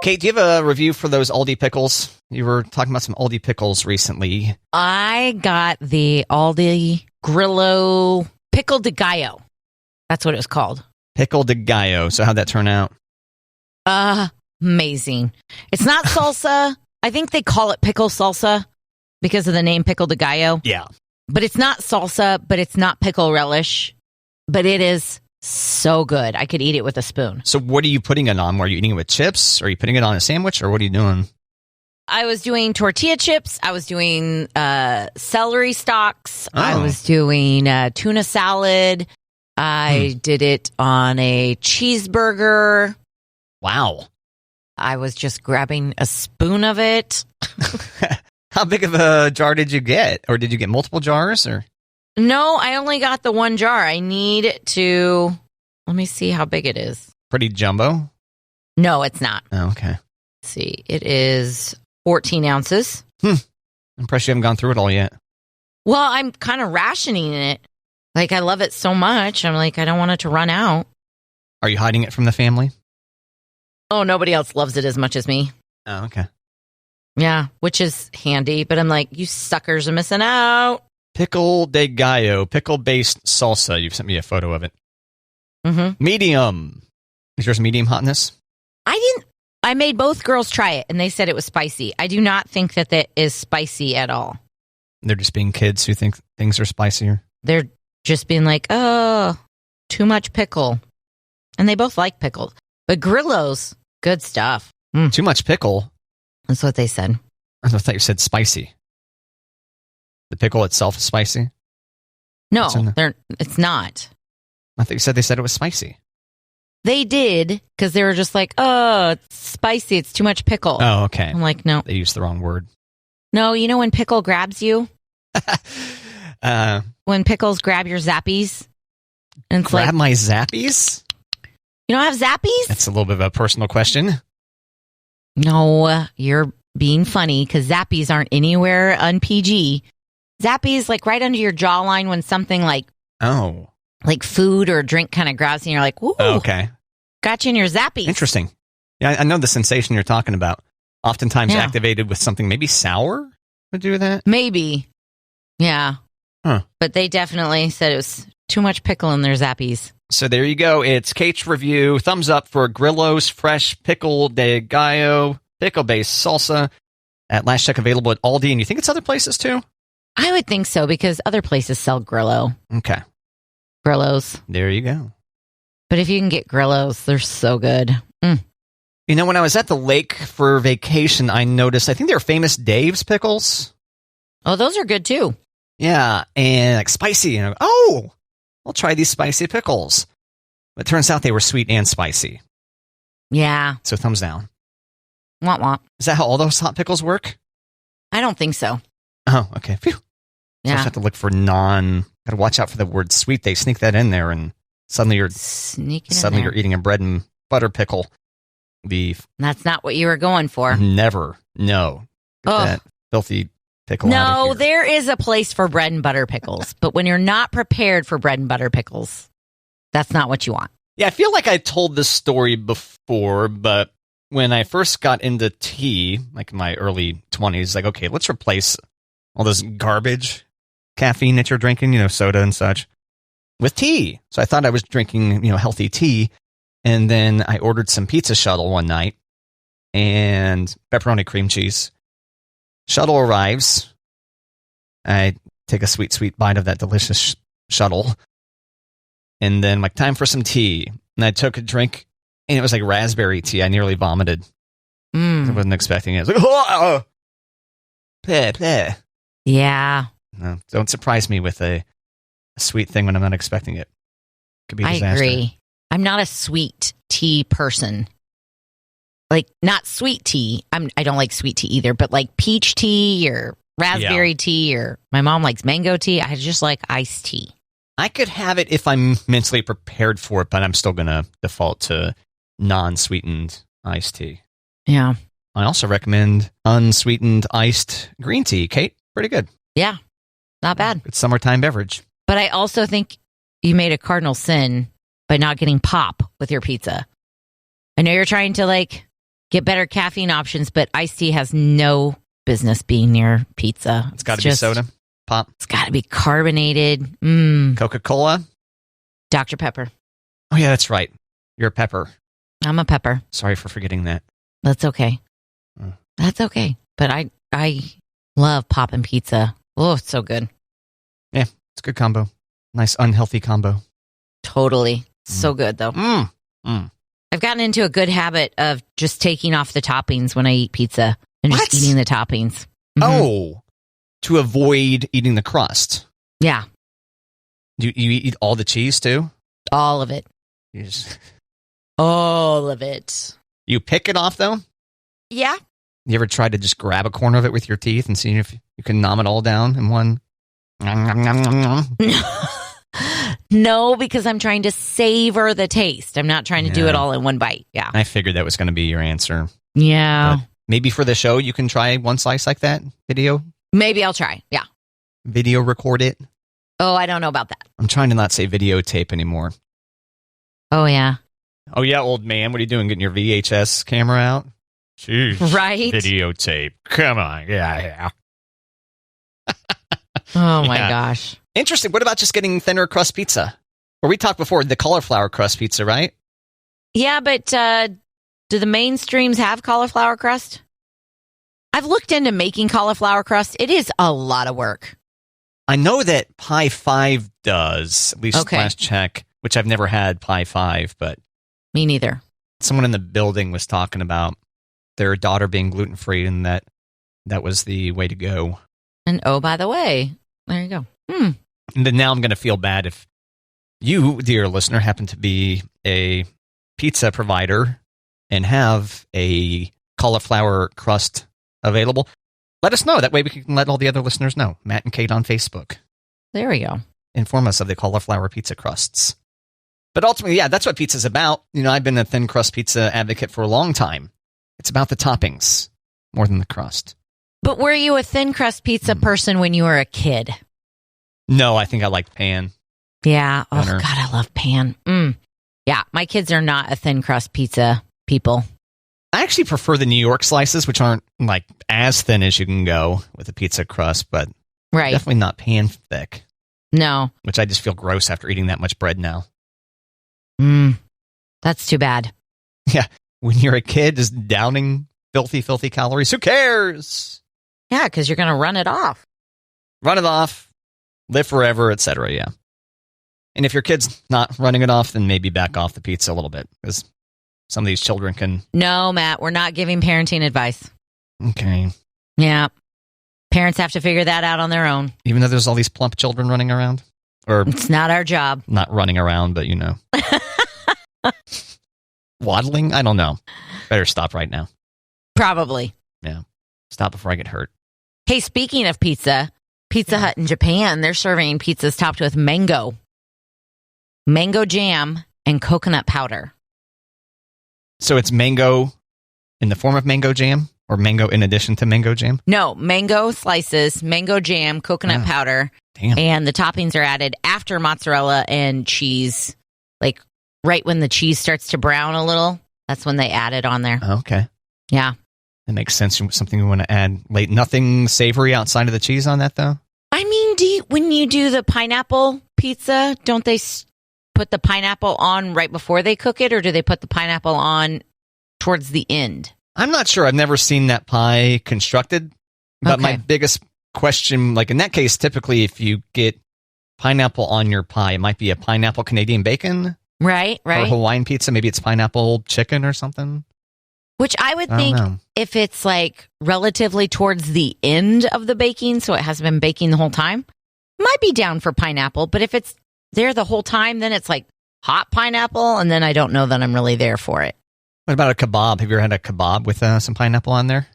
Kate, do you have a review for those Aldi pickles? You were talking about some Aldi pickles recently. I got the Aldi Grillo Pickle de Gallo. That's what it was called. Pickle de Gallo. So how'd that turn out? Amazing. It's not salsa. I think they call it pickle salsa because of the name Pickle de Gallo. Yeah. But it's not salsa, but it's not pickle relish. But it is so good. I could eat it with a spoon. So what are you putting it on? Were you eating it with chips? Or are you putting it on a sandwich? Or what are you doing? I was doing tortilla chips. I was doing celery stalks. Oh. I was doing tuna salad. I did it on a cheeseburger. Wow. I was just grabbing a spoon of it. How big of a jar did you get? Or did you get multiple jars? Or No, I only got the one jar. I need to... Let me see how big it is. pretty jumbo? No, it's not. Oh, okay. Let's see. It is 14 ounces. I'm impressed you haven't gone through it all yet. Well, I'm kind of rationing it. Like, I love it so much. I'm like, I don't want it to run out. Are you hiding it from the family? Oh, nobody else loves it as much as me. Oh, okay. Yeah, which is handy. But I'm like, you suckers are missing out. Pickle de Gallo, pickle-based salsa. You've sent me a photo of it. Mm-hmm. Medium. Is yours medium hotness? I made both girls try it, and they said it was spicy. I do not think that is spicy at all. They're just being kids who think things are spicier. They're just being like, oh, too much pickle. And they both like pickle. But Grillo's, good stuff. Too much pickle? That's what they said. I thought you said spicy. The pickle itself is spicy? No, it's not. I thought you said they said it was spicy. They did, because they were just like, oh, it's spicy. It's too much pickle. Oh, okay. I'm like, no. They used the wrong word. No, you know when pickle grabs you? When pickles grab your zappies? And it's grab my zappies? You don't have zappies? That's a little bit of a personal question. No, you're being funny, because zappies aren't anywhere on PG. Zappies, like right under your jawline when something like food or drink kind of grabs you, and you're like, woo, okay. Got you in your zappies. Interesting. Yeah, I know the sensation you're talking about. Oftentimes activated with something maybe sour would do that? Maybe. Yeah. Huh. But they definitely said it was too much pickle in their zappies. So there you go. It's Kate's review. Thumbs up for Grillo's Fresh Pickle de Gallo pickle-based salsa. At last check, available at Aldi. And you think it's other places too? I would think so, because other places sell Grillo. Okay. Grillos. There you go. But if you can get Grillos, they're so good. You know, when I was at the lake for vacation, I noticed, I think they were Famous Dave's pickles. Oh, those are good too. Yeah, and like spicy. And I'll try these spicy pickles. But it turns out they were sweet and spicy. Yeah. So thumbs down. Womp womp. Is that how all those hot pickles work? I don't think so. Oh, okay. Phew. Yeah. So I have to look for gotta watch out for the word sweet. They sneak that in there, and suddenly you're eating a bread and butter pickle. Beef. That's not what you were going for. Never. No. Get that filthy pickle out of here. There is a place for bread and butter pickles, but when you're not prepared for bread and butter pickles, that's not what you want. Yeah, I feel like I told this story before, but when I first got into tea, like in my early 20s, like, okay, let's replace all this garbage caffeine that you're drinking, soda and such, with tea. So I thought I was drinking, healthy tea. And then I ordered some pizza shuttle one night and pepperoni cream cheese. Shuttle arrives. I take a sweet, sweet bite of that delicious shuttle. And then, like, time for some tea. And I took a drink, and it was like raspberry tea. I nearly vomited. I wasn't expecting it. I was like, bleh, bleh. Yeah. No, don't surprise me with a sweet thing when I'm not expecting it. Could be a disaster. I agree. I'm not a sweet tea person. Like, not sweet tea. I don't like sweet tea either, but like peach tea or raspberry tea, or my mom likes mango tea. I just like iced tea. I could have it if I'm mentally prepared for it, but I'm still going to default to non-sweetened iced tea. Yeah. I also recommend unsweetened iced green tea. Kate, pretty good. Yeah, not bad. It's summertime beverage. But I also think you made a cardinal sin by not getting pop with your pizza. I know you're trying to like get better caffeine options, but iced tea has no business being near pizza. It's got to be soda, pop. It's got to be carbonated. Coca-Cola? Dr. Pepper. Oh, yeah, that's right. You're a pepper. I'm a pepper. Sorry for forgetting that. That's okay. That's okay. But I love poppin' pizza. Oh, it's so good. Yeah, it's a good combo. Nice unhealthy combo. Totally. So good, though. I've gotten into a good habit of just taking off the toppings when I eat pizza and just eating the toppings. Oh, to avoid eating the crust. Yeah. You eat all the cheese, too? All of it. All of it. You pick it off, though? Yeah. You ever tried to just grab a corner of it with your teeth and see if you can nom it all down in one? No, because I'm trying to savor the taste. I'm not trying to do it all in one bite. Yeah. I figured that was going to be your answer. Yeah. But maybe for the show, you can try one slice like that video. Maybe I'll try. Yeah. Video record it. Oh, I don't know about that. I'm trying to not say videotape anymore. Oh, yeah. Oh, yeah, old man. What are you doing? Getting your VHS camera out? Jeez. Right? Videotape. Come on. Yeah. Oh, my gosh. Interesting. What about just getting thinner crust pizza? Or we talked before, the cauliflower crust pizza, right? Yeah, but do the mainstreams have cauliflower crust? I've looked into making cauliflower crust. It is a lot of work. I know that Pie 5 does, at least last check, which I've never had Pie 5, but... Me neither. Someone in the building was talking about their daughter being gluten-free, and that was the way to go. And oh, by the way, there you go. And then now I'm going to feel bad if you, dear listener, happen to be a pizza provider and have a cauliflower crust available. Let us know. That way we can let all the other listeners know. Matt and Kate on Facebook. There we go. Inform us of the cauliflower pizza crusts. But ultimately, yeah, that's what pizza's about. You know, I've been a thin crust pizza advocate for a long time. It's about the toppings more than the crust. But were you a thin crust pizza person when you were a kid? No, I think I liked pan. Yeah. Oh, God, I love pan. Yeah, my kids are not a thin crust pizza people. I actually prefer the New York slices, which aren't like as thin as you can go with a pizza crust, but definitely not pan thick. No. Which I just feel gross after eating that much bread now. That's too bad. Yeah. When you're a kid, just downing filthy calories, who cares? Yeah, because you're going to run it off. Run it off, live forever, etc. Yeah. And if your kid's not running it off, then maybe back off the pizza a little bit, because some of these children can... No, Matt, we're not giving parenting advice. Okay. Yeah. Parents have to figure that out on their own. Even though there's all these plump children running around? Or it's not our job. Not running around, but you know. Waddling? I don't know. Better stop right now. Probably. Yeah. Stop before I get hurt. Hey, speaking of Pizza Hut in Japan, they're serving pizzas topped with mango jam, and coconut powder. So it's mango in the form of mango jam, or mango in addition to mango jam? No, mango slices, mango jam, coconut powder. Damn. And the toppings are added after mozzarella and cheese. Like right when the cheese starts to brown a little, that's when they add it on there. Okay. Yeah. That makes sense. Something we want to add late. Nothing savory outside of the cheese on that, though? I mean, when you do the pineapple pizza, don't they put the pineapple on right before they cook it, or do they put the pineapple on towards the end? I'm not sure. I've never seen that pie constructed. But my biggest question, like in that case, typically if you get pineapple on your pie, it might be a pineapple Canadian bacon. Right. Or Hawaiian pizza. Maybe it's pineapple chicken or something. Which I would think if it's like relatively towards the end of the baking, so it hasn't been baking the whole time, might be down for pineapple. But if it's there the whole time, then it's like hot pineapple, and then I don't know that I'm really there for it. What about a kebab? Have you ever had a kebab with some pineapple on there?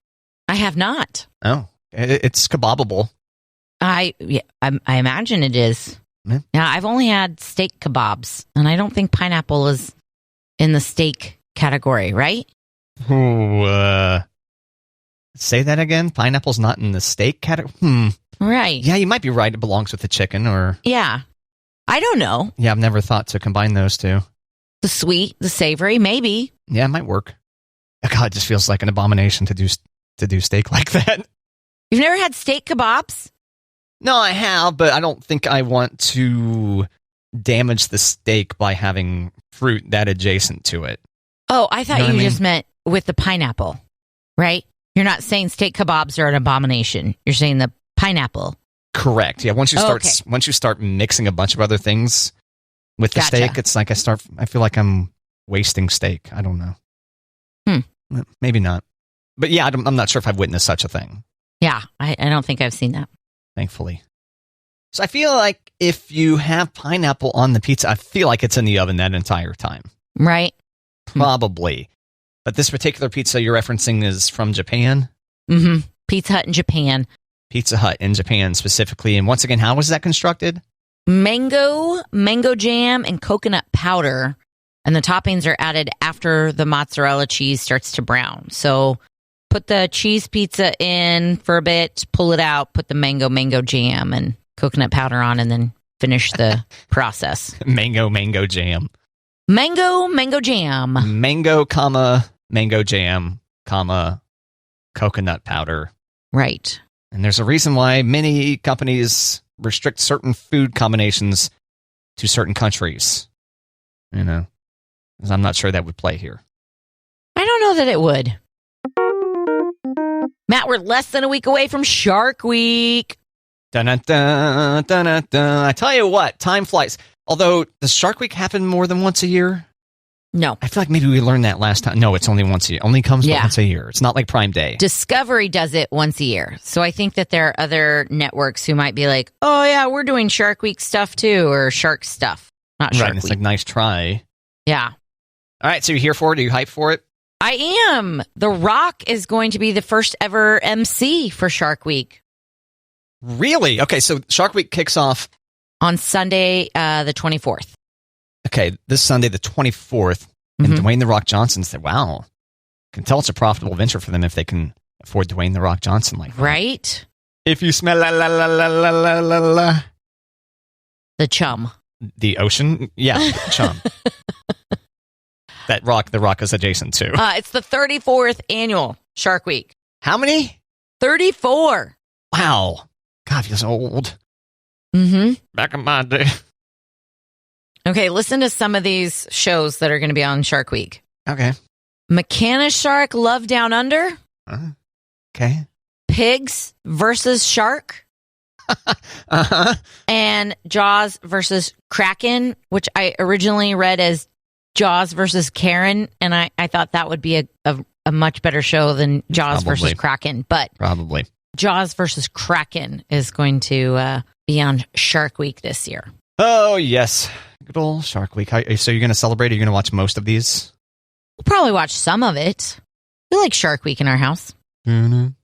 I have not. Oh, it's kebabable. I imagine it is. Yeah, I've only had steak kebabs, and I don't think pineapple is in the steak category, right? Say that again? Pineapple's not in the steak category? Right. Yeah, you might be right. It belongs with the chicken or... Yeah. I don't know. Yeah, I've never thought to combine those two. The sweet, the savory, maybe. Yeah, it might work. God, it just feels like an abomination to do steak like that. You've never had steak kebabs? No, I have, but I don't think I want to damage the steak by having fruit that adjacent to it. Oh, I thought You know you what I just meant with the pineapple, right? You're not saying steak kebabs are an abomination. You're saying the pineapple. Correct. Yeah. Once you start mixing a bunch of other things with the steak, it's like I feel like I'm wasting steak. I don't know. Maybe not. But yeah, I'm not sure if I've witnessed such a thing. Yeah, I don't think I've seen that. Thankfully. So I feel like if you have pineapple on the pizza, I feel like it's in the oven that entire time. Right. Probably. But this particular pizza you're referencing is from Japan? Mm-hmm. Pizza Hut in Japan. Pizza Hut in Japan specifically. And once again, how was that constructed? Mango jam, and coconut powder. And the toppings are added after the mozzarella cheese starts to brown. So put the cheese pizza in for a bit, pull it out, put the mango jam and coconut powder on, and then finish the process. Mango jam. Mango jam. Mango jam, coconut powder. Right. And there's a reason why many companies restrict certain food combinations to certain countries. You know, 'cause I'm not sure that would play here. I don't know that it would. Matt, we're less than a week away from Shark Week. Dun-dun-dun, dun-dun-dun. I tell you what, time flies. Although, does Shark Week happen more than once a year? No. I feel like maybe we learned that last time. No, it's only once a year. Only comes once a year. It's not like Prime Day. Discovery does it once a year. So I think that there are other networks who might be like, oh, yeah, we're doing Shark Week stuff too, or Shark stuff. Not Shark Week. It's like, nice try. Yeah. All right, so you're here for it? Are you hyped for it? I am. The Rock is going to be the first ever MC for Shark Week. Really? Okay, so Shark Week kicks off on Sunday, the 24th. Okay, this Sunday, the 24th. And Dwayne "The Rock" Johnson said, wow, can tell it's a profitable venture for them if they can afford Dwayne "The Rock" Johnson like that. Right? If you smell the chum. The ocean? Yeah, chum. That rock, The Rock is adjacent to. It's the 34th annual Shark Week. How many? 34. Wow. God, feels old. Mm-hmm. Back in my day. Okay, listen to some of these shows that are going to be on Shark Week. Okay. McCanna Shark, Love Down Under. Okay. Pigs versus Shark. Uh-huh. And Jaws versus Kraken, which I originally read as Jaws versus Karen, and I thought that would be a much better show than Jaws versus Kraken. But probably Jaws versus Kraken is going to be on Shark Week this year. Oh, yes. Good old Shark Week. So you're going to celebrate? Are you going to watch most of these? We'll probably watch some of it. We like Shark Week in our house. Have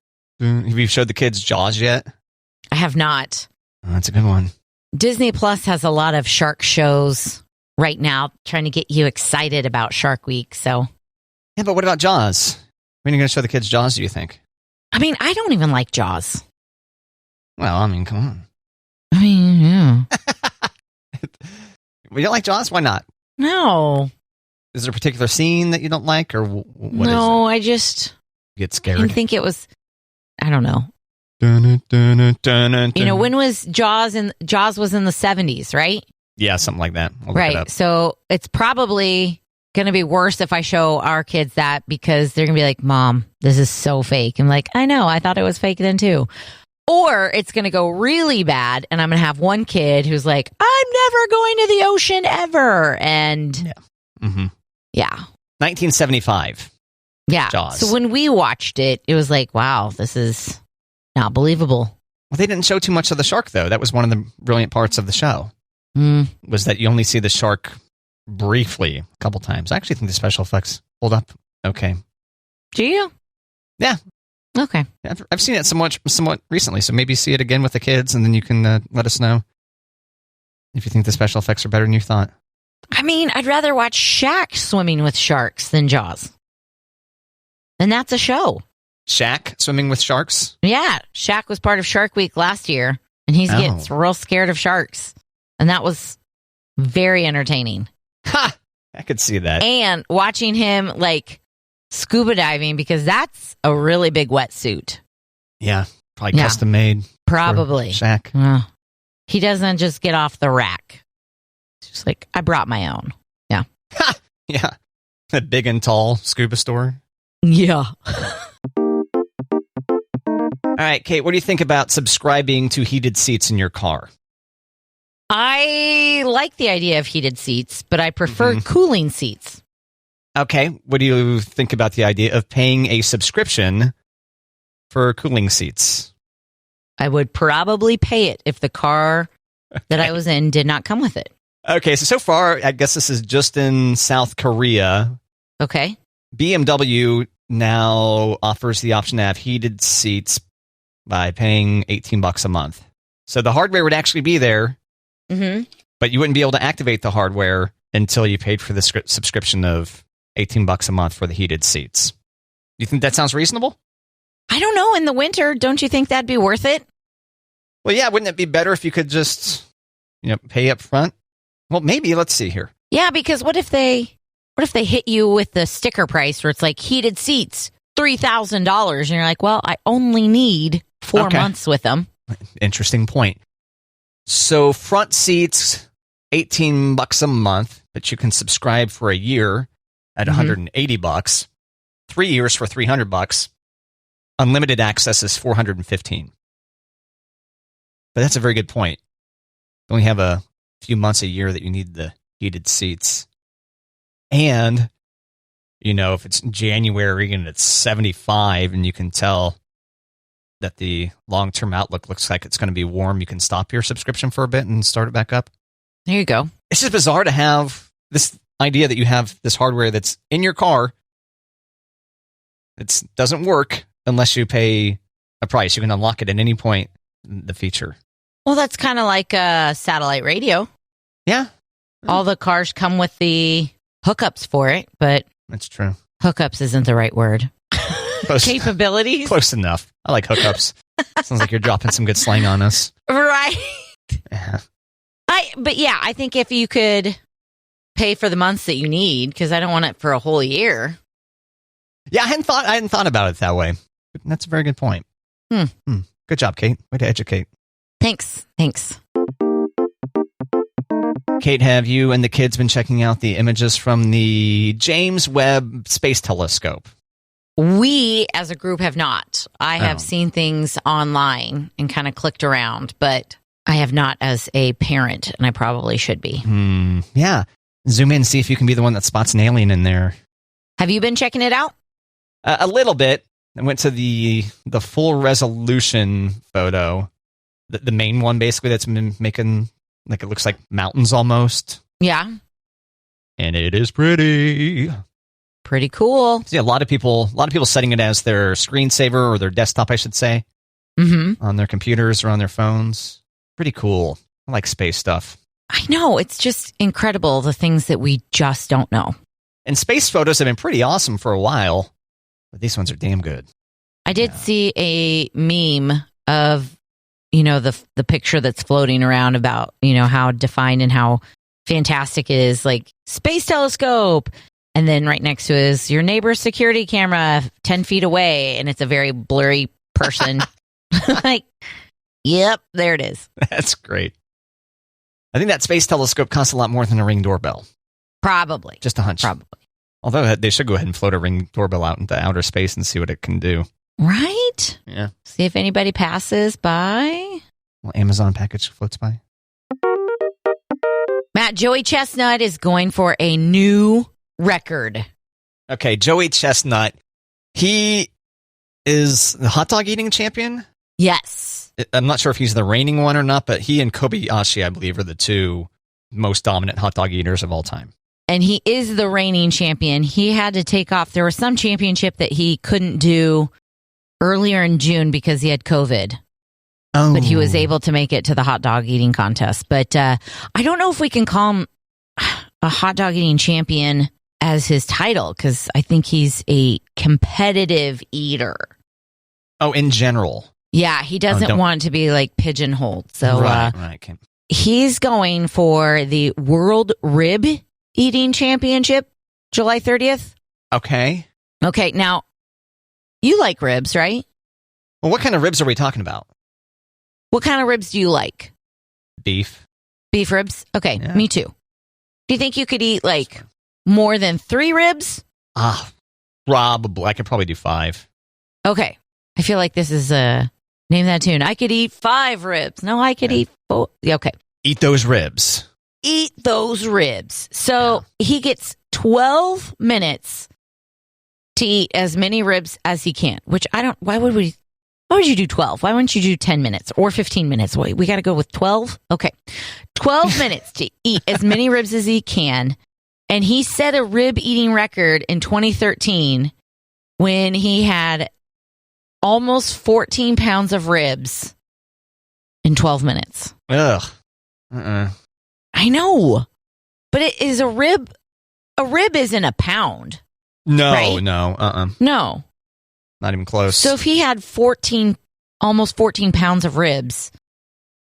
you showed the kids Jaws yet? I have not. Oh, that's a good one. Disney Plus has a lot of shark shows right now, trying to get you excited about Shark Week. So, yeah, but what about Jaws? When are you going to show the kids Jaws, do you think? I mean, I don't even like Jaws. Well, I mean, come on. I mean, yeah. You don't like Jaws? Why not? No. Is there a particular scene that you don't like, or what is it? No, I just get scared. I think it was, I don't know. You know, when was Jaws? Jaws was in the 70s, right? Yeah, something like that. Right. So it's probably going to be worse if I show our kids that, because they're going to be like, Mom, this is so fake. I'm like, I know. I thought it was fake then too. Or it's going to go really bad, and I'm going to have one kid who's like, I'm never going to the ocean ever. And yeah. 1975. Yeah. Jaws. So when we watched it, it was like, wow, this is not believable. Well, they didn't show too much of the shark, though. That was one of the brilliant parts of the show. Was that you only see the shark briefly a couple times. I actually think the special effects hold up okay. Do you? Yeah. Okay. I've seen it somewhat recently, so maybe see it again with the kids, and then you can let us know if you think the special effects are better than you thought. I mean, I'd rather watch Shaq swimming with sharks than Jaws. And that's a show. Shaq swimming with sharks? Yeah. Shaq was part of Shark Week last year, and he gets real scared of sharks. And that was very entertaining. Ha! I could see that. And watching him like scuba diving, because that's a really big wetsuit. Yeah, probably custom made. Probably. Shaq. He doesn't just get off the rack. It's just like, I brought my own. Yeah. Yeah. A big and tall scuba store. Yeah. All right, Kate, what do you think about subscribing to heated seats in your car? I like the idea of heated seats, but I prefer cooling seats. Okay, what do you think about the idea of paying a subscription for cooling seats? I would probably pay it if the car that I was in did not come with it. Okay, so far, I guess this is just in South Korea. Okay. BMW now offers the option to have heated seats by paying $18 a month. So the hardware would actually be there, but you wouldn't be able to activate the hardware until you paid for the subscription of $18 a month for the heated seats. Do you think that sounds reasonable? I don't know. In the winter, don't you think that'd be worth it? Well, yeah, wouldn't it be better if you could just, pay up front? Well, maybe. Let's see here. Yeah, because what if they hit you with the sticker price where it's like heated seats, $3,000, and you're like, well, I only need 4 months with them. Interesting point. So front seats, $18 a month, but you can subscribe for a year at $180. 3 years for $300. Unlimited access is $415. But that's a very good point. You only have a few months a year that you need the heated seats. And, if it's January and it's 75 and you can tell that the long-term outlook looks like it's going to be warm, you can stop your subscription for a bit and start it back up. There you go. It's just bizarre to have this idea that you have this hardware that's in your car. It doesn't work unless you pay a price. You can unlock it at any point, the feature. Well, that's kind of like a satellite radio. Yeah. All the cars come with the hookups for it, but that's true. Hookups isn't the right word. Capabilities? Close enough. I like hookups. Sounds like you're dropping some good slang on us. Right. Yeah. I think if you could pay for the months that you need, because I don't want it for a whole year. Yeah, I hadn't thought about it that way. That's a very good point. Good job, Kate. Way to educate. Thanks. Kate, have you and the kids been checking out the images from the James Webb Space Telescope? We, as a group, have not. I have seen things online and kind of clicked around, but I have not as a parent, and I probably should be. Yeah. Zoom in and see if you can be the one that spots an alien in there. Have you been checking it out? A little bit. I went to the full resolution photo, the main one basically that's been making like it looks like mountains almost. Yeah, and it is pretty cool. So, yeah, a lot of people setting it as their screensaver or their desktop, I should say, on their computers or on their phones. Pretty cool. I like space stuff. I know, it's just incredible the things that we just don't know. And space photos have been pretty awesome for a while. But these ones are damn good. I did see a meme of, the picture that's floating around about, how defined and how fantastic it is, like space telescope. And then right next to it is your neighbor's security camera 10 feet away. And it's a very blurry person. Like, yep, there it is. That's great. I think that space telescope costs a lot more than a Ring Doorbell. Probably. Just a hunch. Probably. Although they should go ahead and float a Ring Doorbell out into outer space and see what it can do. Right? Yeah. See if anybody passes by. Well, Amazon package floats by. Matt, Joey Chestnut is going for a new record. Okay, Joey Chestnut. He is the hot dog eating champion? Yes. I'm not sure if he's the reigning one or not, but he and Kobayashi, I believe, are the two most dominant hot dog eaters of all time. And he is the reigning champion. He had to take off. There was some championship that he couldn't do earlier in June because he had COVID. Oh. But he was able to make it to the hot dog eating contest. But I don't know if we can call him a hot dog eating champion as his title, because I think he's a competitive eater. Oh, in general. Yeah, he doesn't want to be like pigeonholed. So right. he's going for the World Rib eating championship, July 30th. Okay. Okay, now, you like ribs, right? Well, what kind of ribs are we talking about? What kind of ribs do you like? Beef. Beef ribs? Okay, Yeah. me too. Do you think you could eat, like, more than 3 ribs? Probably. I could probably do 5. Okay. I feel like this is name that tune. I could eat 5 ribs. No, I could eat 4. Okay. Eat those ribs. Eat those ribs. So he gets 12 minutes to eat as many ribs as he can, which why would you do 12? Why wouldn't you do 10 minutes or 15 minutes? Wait, we got to go with 12? Okay. 12 minutes to eat as many ribs as he can. And he set a rib eating record in 2013 when he had almost 14 pounds of ribs in 12 minutes. Ugh. I know. But it is a rib isn't a pound. No, right? no. No. Not even close. So if he had almost 14 pounds of ribs,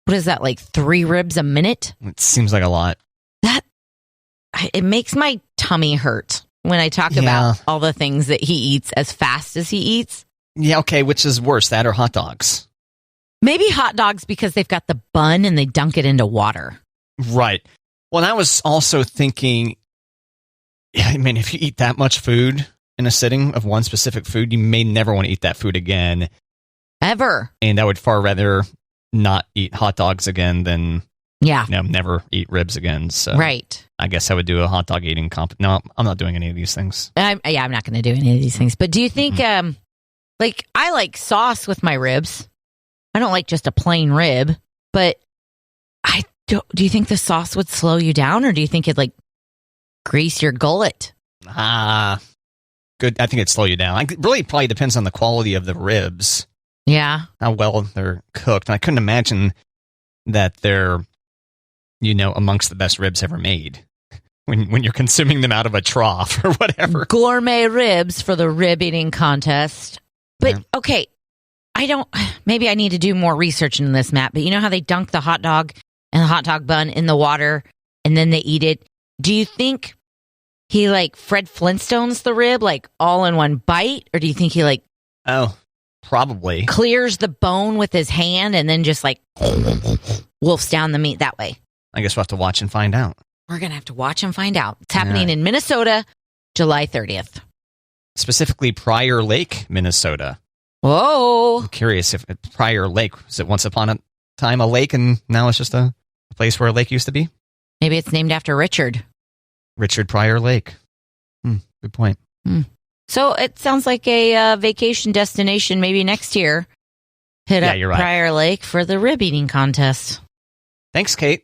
what is that, like 3 ribs a minute? It seems like a lot. It makes my tummy hurt when I talk about all the things that he eats as fast as he eats. Yeah, okay, which is worse, that or hot dogs? Maybe hot dogs because they've got the bun and they dunk it into water. Right. Well, and I was also thinking, I mean, if you eat that much food in a sitting of one specific food, you may never want to eat that food again. Ever. And I would far rather not eat hot dogs again than never eat ribs again. So right. I guess I would do a hot dog eating comp. No, I'm not doing any of these things. I'm not going to do any of these things. But do you think, like, I like sauce with my ribs. I don't like just a plain rib, but do you think the sauce would slow you down, or do you think it'd, like, grease your gullet? Good. I think it'd slow you down. It really probably depends on the quality of the ribs. Yeah. How well they're cooked. And I couldn't imagine that they're, amongst the best ribs ever made when you're consuming them out of a trough or whatever. Gourmet ribs for the rib eating contest. But, okay, maybe I need to do more research in this, Matt, but you know how they dunk the hot dog and the hot dog bun in the water and then they eat it? Do you think he, like, Fred Flintstones the rib, like, all in one bite? Or do you think he, like... Oh, probably. Clears the bone with his hand and then just, like, wolfs down the meat that way? I guess we'll have to watch and find out. We're going to have to watch and find out. It's happening in Minnesota, July 30th. Specifically, Prior Lake, Minnesota. Whoa. I'm curious if Prior Lake, was it once upon a time a lake and now it's just a place where a lake used to be? Maybe it's named after Richard. Richard Prior Lake. Good point. So it sounds like a vacation destination maybe next year. Hit up you're right. Prior Lake for the rib eating contest. Thanks, Kate.